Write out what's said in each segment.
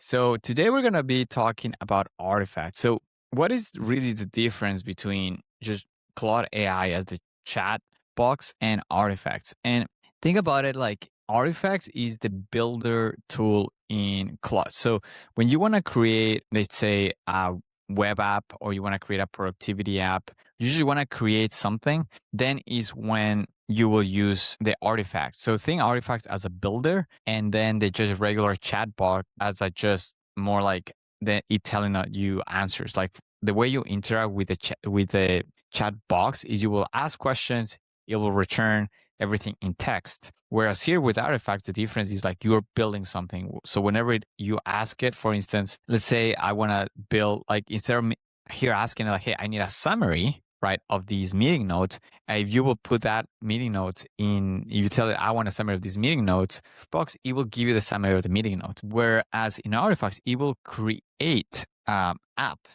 So today we're going to be talking about artifacts. So what is really the difference between just Claude AI as the chat box and artifacts? And think about it like artifacts is the builder tool in Claude. So when you want to create, let's say, a web app or you want to create a productivity app, you usually want to create something, then is when you will use the artifacts. So think artifacts as a builder, and then the just regular chatbot as a just more like it telling you answers. Like the way you interact with the chat box is you will ask questions, it will return everything in text. Whereas here with artifacts, the difference is like you're building something. So whenever you ask it, for instance, let's say I want to build like instead of here asking like, hey, I need a summary, right, of these meeting notes. If you will put that meeting notes in, if you tell it, I want a summary of these meeting notes box, it will give you the summary of the meeting notes. Whereas in artifacts, it will create app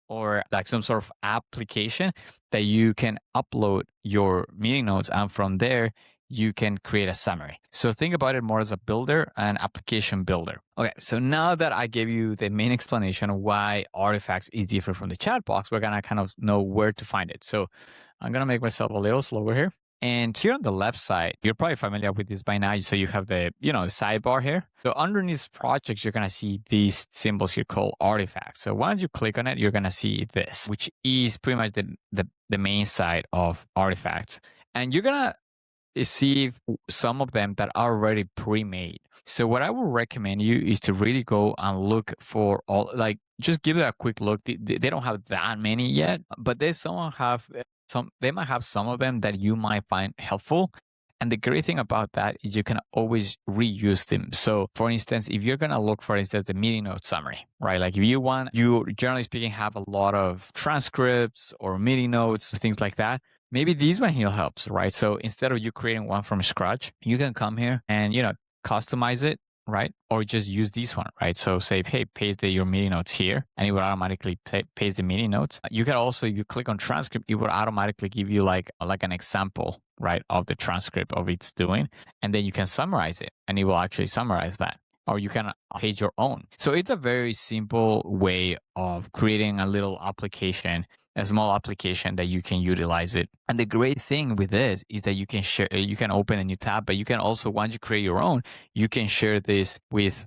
or like some sort of application that you can upload your meeting notes. And from there, you can create a summary. So think about it more as a builder, an application builder. Okay, so now that I gave you the main explanation of why artifacts is different from the chat box, we're gonna kind of know where to find it. So I'm gonna make myself a little slower here. And here on the left side, you're probably familiar with this by now. So you have the, the sidebar here. So underneath projects, you're going to see these symbols here called artifacts. So once you click on it, you're going to see this, which is pretty much the main side of artifacts. And you're going to see some of them that are already pre-made. So what I would recommend you is to really go and look for all, like just give it a quick look. They don't have that many yet, but they might have some of them that you might find helpful. And the great thing about that is you can always reuse them. So for instance, if you're going to look, for instance, the meeting note summary, right? Like if you generally speaking have a lot of transcripts or meeting notes, things like that. Maybe this one here helps, right? So instead of you creating one from scratch, you can come here and, customize it, right? Or just use this one, right? So say, hey, paste your meeting notes here, and it will automatically paste the meeting notes. You can also, if you click on transcript, it will automatically give you like an example, right, of the transcript of it's doing. And then you can summarize it, and it will actually summarize that. Or you can paste your own. So it's a very simple way of creating a little application, a small application that you can utilize it. And the great thing with this is that you can share, you can open a new tab, but you can also, once you create your own, you can share this with,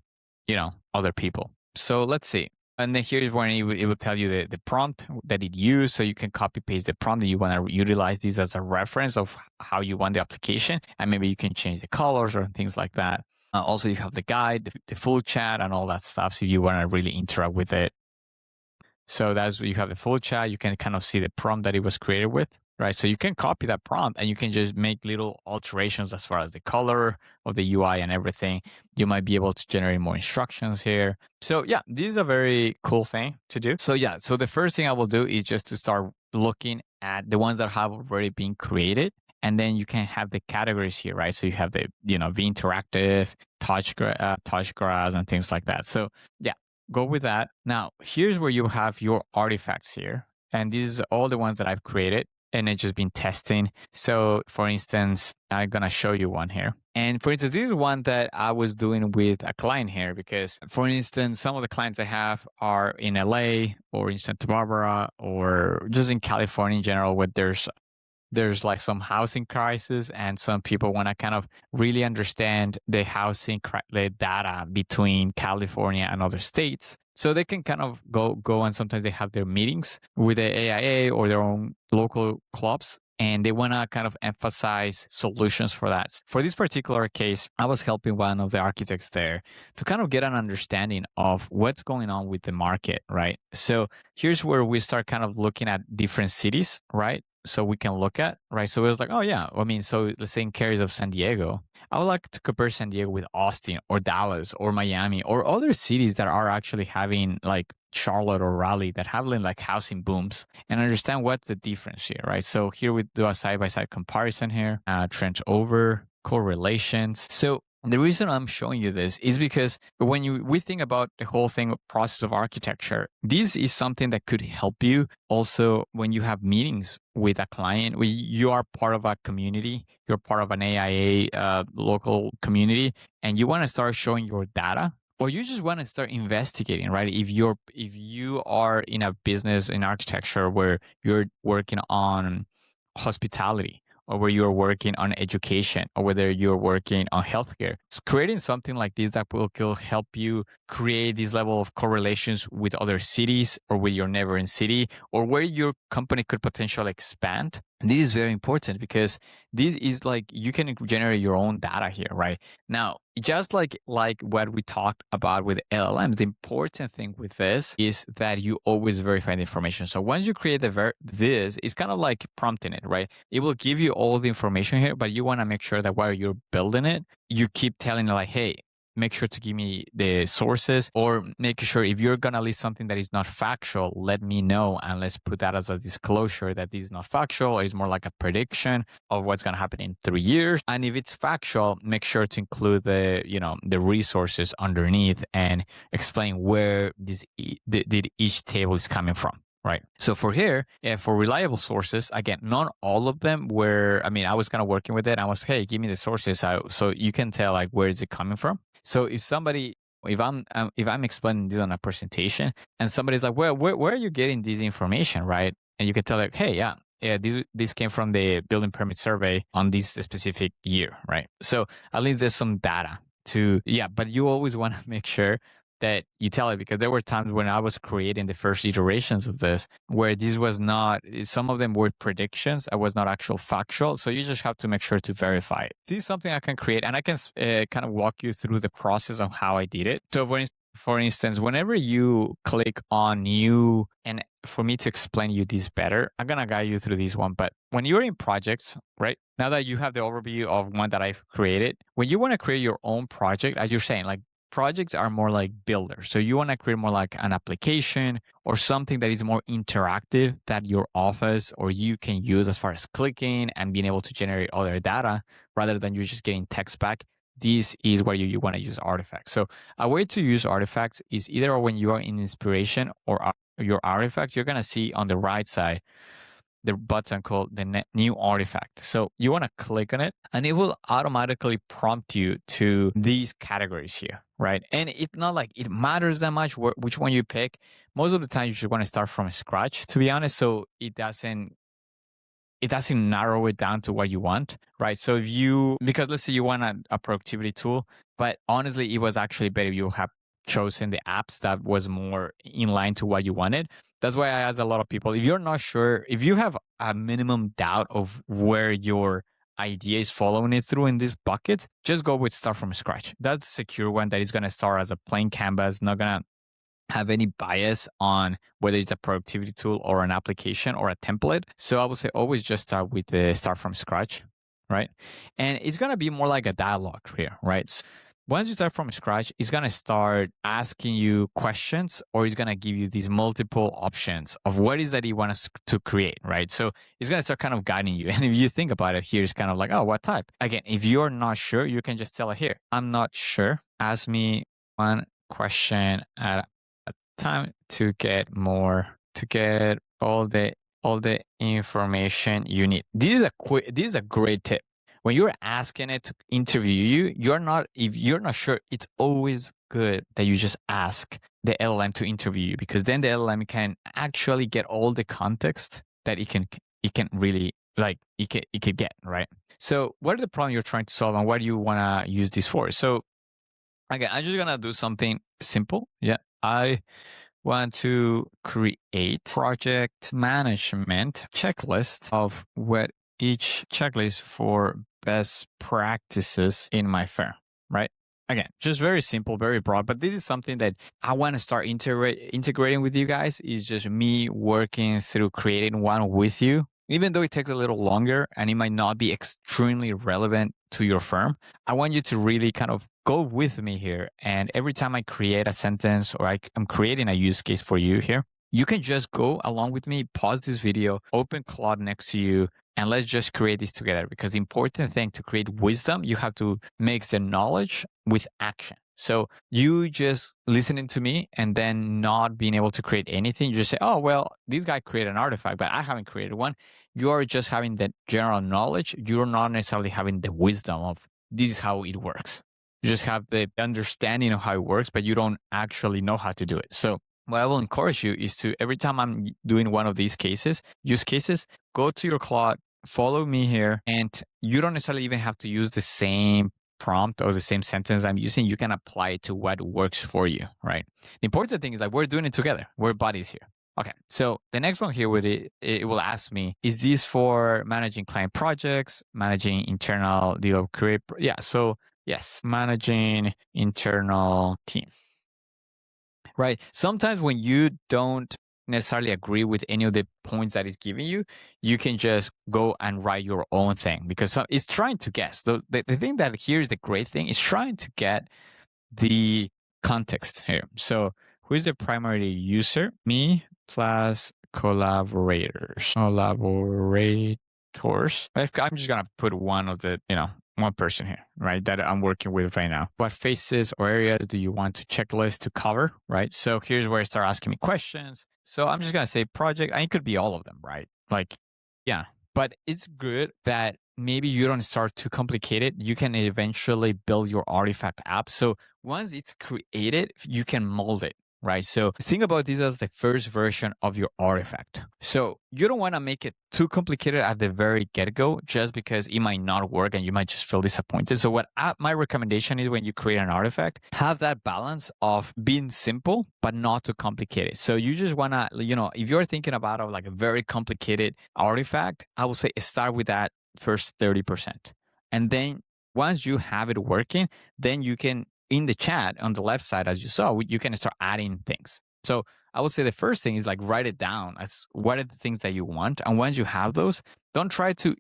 other people. So let's see. And then here's when it will tell you the prompt that it used. So you can copy paste the prompt that you want to utilize this as a reference of how you want the application. And maybe you can change the colors or things like that. Also, you have the guide, the full chat, and all that stuff. So you want to really interact with it. So that's you have the full chat. You can kind of see the prompt that it was created with, right? So you can copy that prompt and you can just make little alterations as far as the color of the UI and everything. You might be able to generate more instructions here. So yeah, this is a very cool thing to do. So yeah, so the first thing I will do is just to start looking at the ones that have already been created. And then you can have the categories here, right? So you have the, V interactive, touch grass, and things like that. So yeah, go with that. Now, here's where you have your artifacts here. And these are all the ones that I've created and it's just been testing. So for instance, I'm going to show you one here. And for instance, this is one that I was doing with a client here because, for instance, some of the clients I have are in LA or in Santa Barbara or just in California in general, where there's like some housing crisis and some people want to kind of really understand the the data between California and other states. So they can kind of go and sometimes they have their meetings with the AIA or their own local clubs. And they want to kind of emphasize solutions for that. For this particular case, I was helping one of the architects there to kind of get an understanding of what's going on with the market, right? So here's where we start kind of looking at different cities, right? So we can look at, right? So it was like, oh yeah, I mean, so let's say in case of San Diego, I would like to compare San Diego with Austin or Dallas or Miami or other cities that are actually having like Charlotte or Raleigh that have like housing booms and understand what's the difference here, right? So here we do a side-by-side comparison here, trend over, correlations. So the reason I'm showing you this is because when we think about the whole thing process of architecture, this is something that could help you also when you have meetings with a client. You are part of a community, you're part of an AIA local community, and you want to start showing your data, or you just want to start investigating, right? If you are in a business in architecture where you're working on hospitality, or where you're working on education, or whether you're working on healthcare, it's creating something like this that will help you create this level of correlations with other cities or with your neighboring city, or where your company could potentially expand. And this is very important because this is like you can generate your own data here, right? Now, just like what we talked about with LLMs, the important thing with this is that you always verify the information. So once you create this, it's kind of like prompting it, right? It will give you all the information here, but you want to make sure that while you're building it, you keep telling it like, hey, make sure to give me the sources, or make sure if you're going to list something that is not factual, let me know. And let's put that as a disclosure that this is not factual. It's more like a prediction of what's going to happen in 3 years. And if it's factual, make sure to include the resources underneath and explain where did each table is coming from. Right. So for here, for reliable sources, again, not all of them were, I mean, I was kind of working with it. I was, hey, give me the sources. So you can tell like, where is it coming from? So if I'm explaining this on a presentation and somebody's like, well, where are you getting this information? Right. And you can tell like, hey, yeah, this came from the building permit survey on this specific year. Right. So at least there's some data but you always want to make sure that you tell it, because there were times when I was creating the first iterations of this where this was not, some of them were predictions. I was not actual factual. So you just have to make sure to verify it. This is something I can create, and I can kind of walk you through the process of how I did it. So for instance, whenever you click on new, and for me to explain you this better, I'm going to guide you through this one. But when you're in projects, right? Now that you have the overview of one that I've created, when you want to create your own project, as you're saying, like, projects are more like builders. So you want to create more like an application or something that is more interactive that your office or you can use as far as clicking and being able to generate other data rather than you just getting text back. This is where you want to use artifacts. So a way to use artifacts is either when you are in inspiration or your artifacts, you're going to see on the right side the button called the new artifact. So you want to click on it and it will automatically prompt you to these categories here, right? And it's not like it matters that much which one you pick. Most of the time you just want to start from scratch, to be honest. So it doesn't narrow it down to what you want, right? So because let's say you want a productivity tool, but honestly, it was actually better if you have chosen the apps that was more in line to what you wanted. That's why I ask a lot of people, if you're not sure, if you have a minimum doubt of where your idea is following it through in these buckets, just go with start from scratch. That's the secure one that is going to start as a plain canvas, not going to have any bias on whether it's a productivity tool or an application or a template. So I would say always just start with the start from scratch, right? And it's going to be more like a dialogue here, right? So once you start from scratch, it's going to start asking you questions, or it's going to give you these multiple options of what is that you want us to create, right? So it's going to start kind of guiding you. And if you think about it, here it's kind of like, oh, what type? Again, if you're not sure, you can just tell it here, I'm not sure. Ask me one question at a time to get all the information you need. This is a great tip. When you're asking it to interview you, if you're not sure, it's always good that you just ask the LLM to interview you, because then the LLM can actually get all the context that it can really it could get, right? So what are the problem you're trying to solve and what do you want to use this for? So again, I'm just gonna do something simple. Yeah. I want to create project management checklist of what each checklist for best practices in my firm, right? Again, just very simple, very broad, but this is something that I want to start integrating with you guys. Is just me working through creating one with you, even though it takes a little longer and it might not be extremely relevant to your firm. I want you to really kind of go with me here. And every time I create a sentence or I'm creating a use case for you here, you can just go along with me, pause this video, open Claude next to you, and let's just create this together. Because the important thing to create wisdom, you have to mix the knowledge with action. So you just listening to me and then not being able to create anything, you just say, oh, well, this guy created an artifact, but I haven't created one. You are just having the general knowledge. You're not necessarily having the wisdom of this is how it works. You just have the understanding of how it works, but you don't actually know how to do it. So what I will encourage you is to, every time I'm doing one of these use cases, go to your Claude, follow me here, and you don't necessarily even have to use the same prompt or the same sentence I'm using. You can apply it to what works for you, right? The important thing is like we're doing it together. We're buddies here. Okay, so the next one here with it will ask me, is this for managing client projects, managing internal deal create? Yeah, so yes, managing internal team. Right. Sometimes when you don't necessarily agree with any of the points that it's giving you, you can just go and write your own thing because it's trying to guess. The thing that here is the great thing is trying to get the context here. So who is the primary user? Me plus collaborators. I'm just gonna put one of the, one person here, right, that I'm working with right now. What phases or areas do you want to checklist to cover, right? So here's where it start asking me questions. So I'm just gonna say project, and it could be all of them, right? Like, yeah. But it's good that maybe you don't start too complicated. You can eventually build your artifact app. So once it's created, you can mold it, right? So think about this as the first version of your artifact. So you don't want to make it too complicated at the very get-go just because it might not work and you might just feel disappointed. So my recommendation is when you create an artifact, have that balance of being simple but not too complicated. So you just want to, if you're thinking about like a very complicated artifact, I would say start with that first 30%. And then once you have it working, then you can, in the chat on the left side, as you saw, you can start adding things. So I would say the first thing is like write it down as what are the things that you want. And once you have those, don't try to,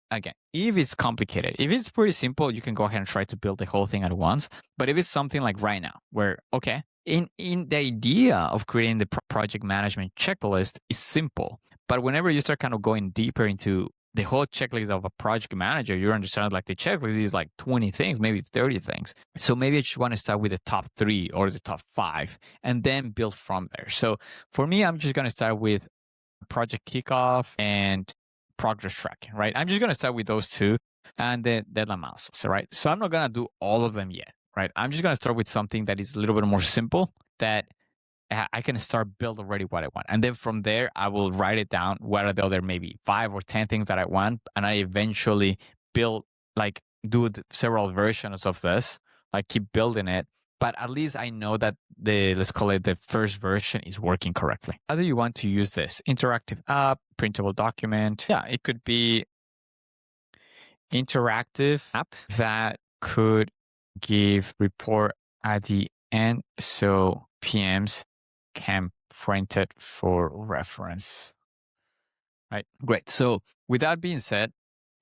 again, if it's complicated, if it's pretty simple, you can go ahead and try to build the whole thing at once. But if it's something like right now, where, okay, in the idea of creating the project management checklist is simple. But whenever you start kind of going deeper into the whole checklist of a project manager, you understand like the checklist is like 20 things, maybe 30 things. So maybe I just want to start with the top 3 or the top 5 and then build from there. So for me, I'm just going to start with project kickoff and progress tracking, right? I'm just going to start with those two and then deadline milestones, right? So I'm not going to do all of them yet, right? I'm just going to start with something that is a little bit more simple that I can start build already what I want. And then from there, I will write it down. What are the other maybe 5 or 10 things that I want? And I eventually build, like do several versions of this, like keep building it. But at least I know that let's call it the first version is working correctly. How do you want to use this? Interactive app, printable document. Yeah, it could be interactive app that could give report at the end. So PMs can print it for reference. Right, great. So with that being said,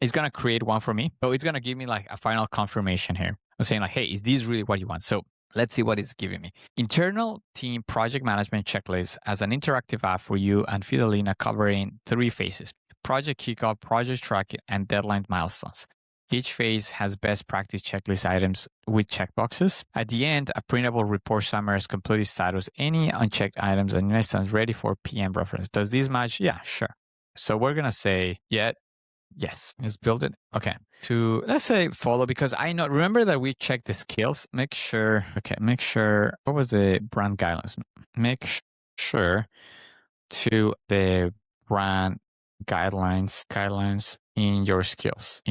it's going to create one for me. So it's going to give me like a final confirmation here. I'm saying like, hey, is this really what you want? So let's see what it's giving me. Internal team project management checklist as an interactive app for you and Fidelina covering 3 phases: project kickoff, project tracking, and deadline milestones. Each phase has best practice checklist items with checkboxes. At the end, a printable report summarizes completed status, any unchecked items, and instance ready for PM reference. Does this match? Yeah, sure. So we're going to say, yes, let's build it. Okay. Let's say follow, because I know, remember that we checked the skills. Make sure, what was the brand guidelines? Make sure to the brand guidelines in your skills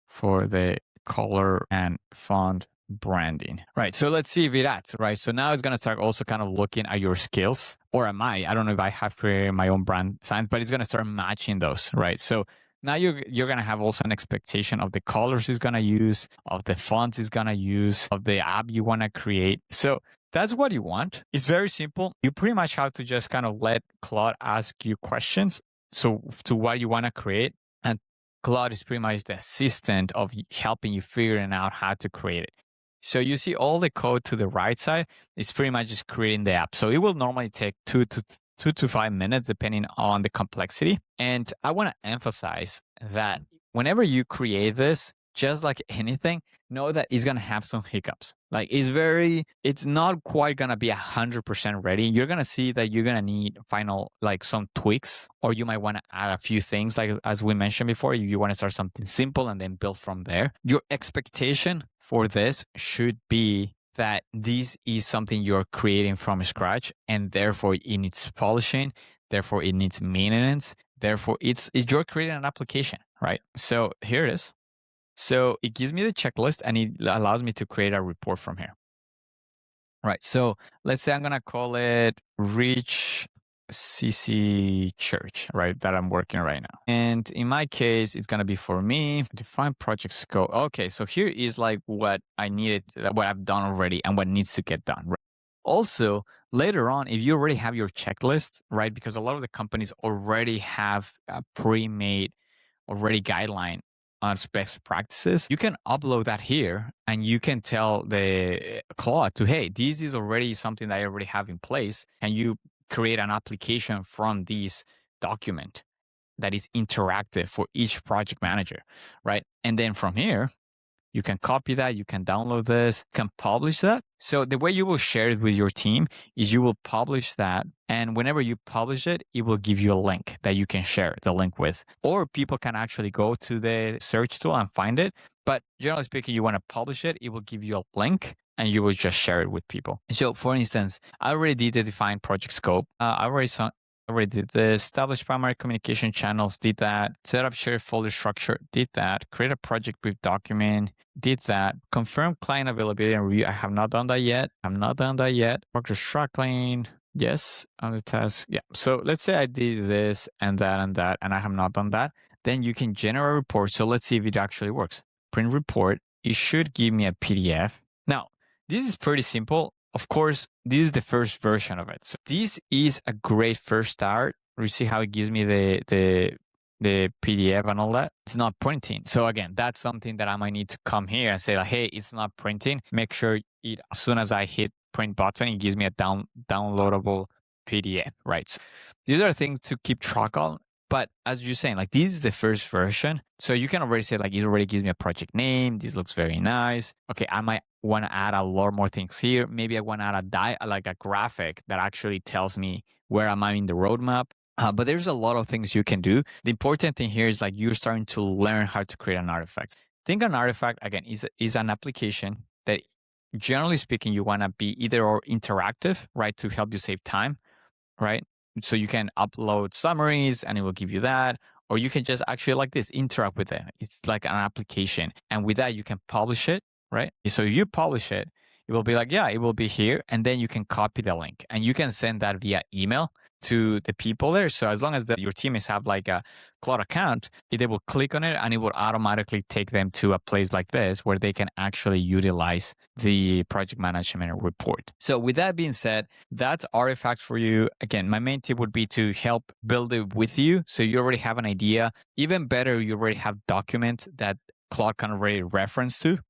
for the color and font branding. Right. So let's see if it adds, right? So now it's going to start also kind of looking at your skills, or am I don't know if I have created my own brand signs, but it's going to start matching those, right? So now you're going to have also an expectation of the colors it's going to use, of the fonts it's going to use, of the app you want to create. So that's what you want. It's very simple. You pretty much have to just kind of let Claude ask you questions. So to what you want to create, and Claude is pretty much the assistant of helping you figuring out how to create it. So you see all the code to the right side is pretty much just creating the app. So it will normally take 2 to 5 minutes, depending on the complexity. And I want to emphasize that whenever you create this, just like anything, know that it's going to have some hiccups. Like it's not quite going to be 100% ready. You're going to see that you're going to need like some tweaks, or you might want to add a few things. Like as we mentioned before, you want to start something simple and then build from there. Your expectation for this should be that this is something you're creating from scratch, and therefore it needs polishing, therefore it needs maintenance, therefore it's you're creating an application, right? So here it is. So it gives me the checklist and it allows me to create a report from here. Right. So let's say I'm gonna call it Reach CC Church, right? That I'm working right now. And in my case, it's gonna be for me, define project scope. Okay, so here is like what I needed, what I've done already, and what needs to get done. Right? Also, later on, if you already have your checklist, right? Because a lot of the companies already have a pre-made already guideline on best practices, you can upload that here and you can tell the Claude to, hey, this is already something that I already have in place. Can you create an application from this document that is interactive for each project manager, right? And then from here, you can copy that, you can download this, you can publish that. So the way you will share it with your team is you will publish that. And whenever you publish it, it will give you a link that you can share the link with. Or people can actually go to the search tool and find it. But generally speaking, you want to publish it, it will give you a link and you will just share it with people. So for instance, I already did the define project scope. I already did this. Establish primary communication channels, did that. Set up shared folder structure, did that. Create a project brief document, did that. Confirm client availability and review. I have not done that yet. I'm not done that yet. Workers tracking. Yes, on the task. Yeah. So let's say I did this and that, and I have not done that. Then you can generate a report. So let's see if it actually works. Print report. It should give me a PDF. Now, this is pretty simple. Of course, this is the first version of it. So this is a great first start. You see how it gives me the PDF and all that. It's not printing. So again, that's something that I might need to come here and say like, hey, it's not printing. Make sure it, as soon as I hit print button, it gives me a downloadable PDF, right? So these are things to keep track on. But as you're saying, like this is the first version. So you can already say like, it already gives me a project name. This looks very nice. Okay, I might want to add a lot more things here. Maybe I want to add like a graphic that actually tells me where am I in the roadmap. But there's a lot of things you can do. The important thing here is like you're starting to learn how to create an artifact. Think an artifact, again, is an application that generally speaking, you want to be either or interactive, right? To help you save time, right? So you can upload summaries and it will give you that. Or you can just actually like this, interact with it. It's like an application. And with that, you can publish it, right? So you publish it, it will be like, yeah, it will be here. And then you can copy the link and you can send that via email to the people there. So as long as your teammates have like a Claude account, they will click on it and it will automatically take them to a place like this where they can actually utilize the project management report. So with that being said, that's Artifact for you. Again, my main tip would be to help build it with you. So you already have an idea. Even better, you already have documents that Claude can already reference to.